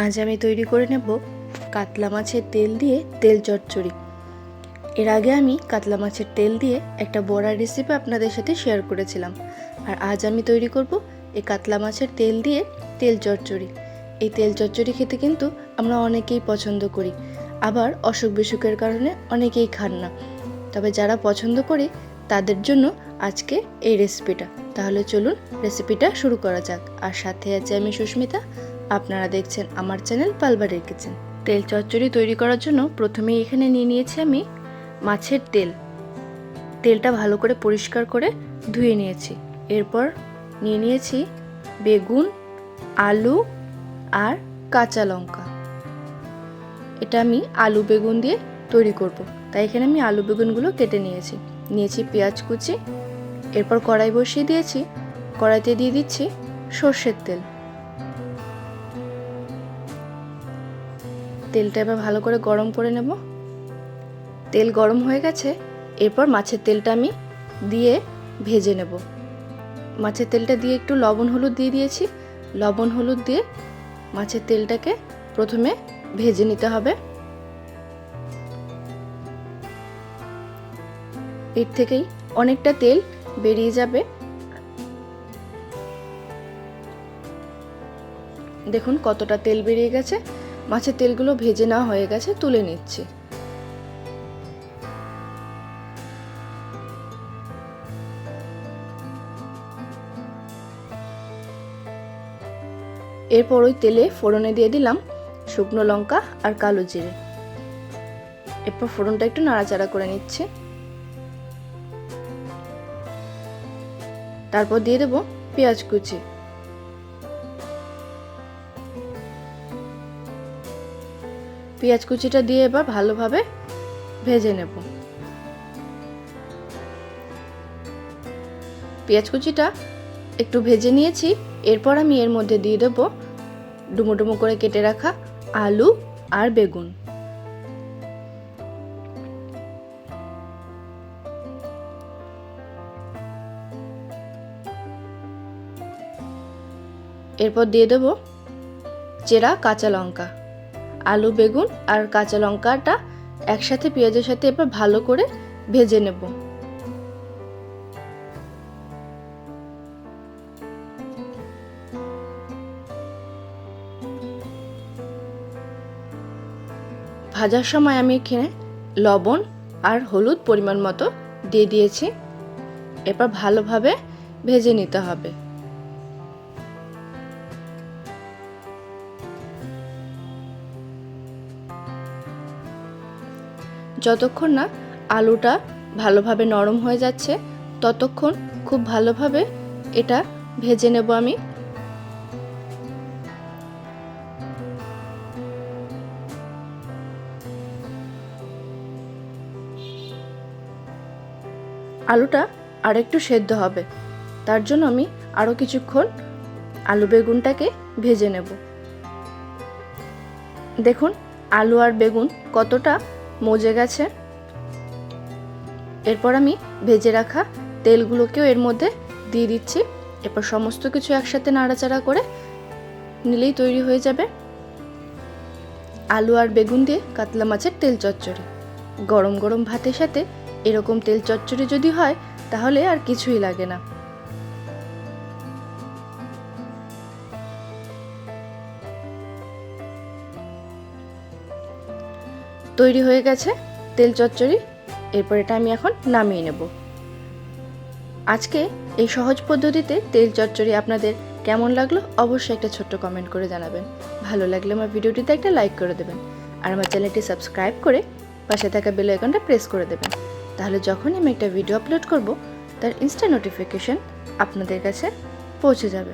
আজ আমি তৈরি করে নেব কাতলা মাছের তেল দিয়ে তেল চচ্চড়ি। এর আগে আমি কাতলা মাছের তেল দিয়ে একটা বড়ার রেসিপি আপনাদের সাথে শেয়ার করেছিলাম, আর আজ আমি তৈরি করব এই কাতলা মাছের তেল দিয়ে তেল চচ্চড়ি। এই তেল চচ্চড়ি খেতে কিন্তু আমরা অনেকেই পছন্দ করি, আবার অসুখ বিসুখের কারণে অনেকেই খান না। তবে যারা পছন্দ করি তাদের জন্য আজকে এই রেসিপিটা। তাহলে চলুন রেসিপিটা শুরু করা যাক। আর সাথে আছে আমি সুস্মিতা, আপনারা দেখছেন আমার চ্যানেল পালবাড়ির কিচেন। তেল চচ্চড়ি তৈরি করার জন্য প্রথমেই এখানে নিয়ে নিয়েছি আমি মাছের তেল। তেলটা ভালো করে পরিষ্কার করে ধুয়ে নিয়েছি। এরপর নিয়ে নিয়েছি বেগুন, আলু আর কাঁচা লঙ্কা। এটা আমি আলু বেগুন দিয়ে তৈরি করব, তাই এখানে আমি আলু বেগুনগুলো কেটে নিয়েছি পেঁয়াজ কুচি। এরপর কড়াই বসিয়ে দিয়েছি, কড়াইতে দিয়ে দিচ্ছি সর্ষের তেল। তেলটা এবার ভালো করে গরম করে নেব। তেল গরম হয়ে গেছে, এরপর মাছের তেলটা আমি দিয়ে ভেজে নেব। মাছের তেলটা দিয়ে একটু লবণ হলুদ দিয়ে দিয়েছি। লবণ হলুদ দিয়ে মাছের তেলটাকে প্রথমে ভেজে নিতে হবে। এর থেকেই অনেকটা তেল বেরিয়ে যাবে। দেখুন কতটা তেল বেরিয়ে গেছে। মাছের তেলগুলো ভেজে নেওয়া হয়ে গেছে, তুলে নিচ্ছি। এরপর ওই তেলে ফোড়নে দিয়ে দিলাম শুকনো লঙ্কা আর কালো জিরে। এরপর ফোড়নটা একটু নাড়াচাড়া করে নিচ্ছি। তারপর দিয়ে দেব পেঁয়াজ কুচি। পেঁয়াজ কুচিটা দিয়ে এবার ভালোভাবে ভেজে নেব। পেঁয়াজ কুচিটা একটু ভেজে নিয়েছি। এরপর আমি এর মধ্যে দিয়ে দেব ডুমো ডুমো করে কেটে রাখা আলু আর বেগুন। এরপর দিয়ে দেব চেরা কাঁচা লঙ্কা। আলু বেগুন আর কাঁচা লঙ্কাটা একসাথে পেঁয়াজের সাথে এবার ভালো করে ভেজে নেব। ভাজার সময় আমি এখানে লবণ আর হলুদ পরিমাণ মতো দিয়ে দিয়েছি। এরপর ভালোভাবে ভেজে নিতে হবে। যতক্ষণ না আলুটা ভালোভাবে নরম হয়ে যাচ্ছে ততক্ষণ খুব ভালোভাবে এটা ভেজে নেব আমি। আলুটা আর একটু সেদ্ধ হবে, তার জন্য আমি আরও কিছুক্ষণ আলু বেগুনটাকে ভেজে নেব। দেখুন আলু আর বেগুন কতটা মজে গেছে। এরপর আমি ভেজে রাখা তেলগুলোকেও এর মধ্যে দিয়ে দিচ্ছি। এরপর সমস্ত কিছু একসাথে নাড়াচাড়া করে নিলেই তৈরি হয়ে যাবে আলু আর বেগুন দিয়ে কাতলা মাছের তেল চচ্চড়ি। গরম গরম ভাতের সাথে এরকম তেল চচ্চড়ি যদি হয় তাহলে আর কিছুই লাগে না। তৈরি হয়ে গেছে তেল চচ্চড়ি। এরপর এটা আমি এখন নামিয়ে নেব। আজকে এই সহজ পদ্ধতিতে তেল চচ্চড়ি আপনাদের কেমন লাগলো অবশ্যই একটা ছোট্ট কমেন্ট করে জানাবেন। ভালো লাগলে আমার ভিডিওটিতে একটা লাইক করে দেবেন, আর আমার চ্যানেলটি সাবস্ক্রাইব করে পাশে থাকা বেল আইকনটা প্রেস করে দেবেন। তাহলে যখনই আমি একটা ভিডিও আপলোড করব তার ইনস্ট্যান্ট নোটিফিকেশন আপনাদের কাছে পৌঁছে যাবে।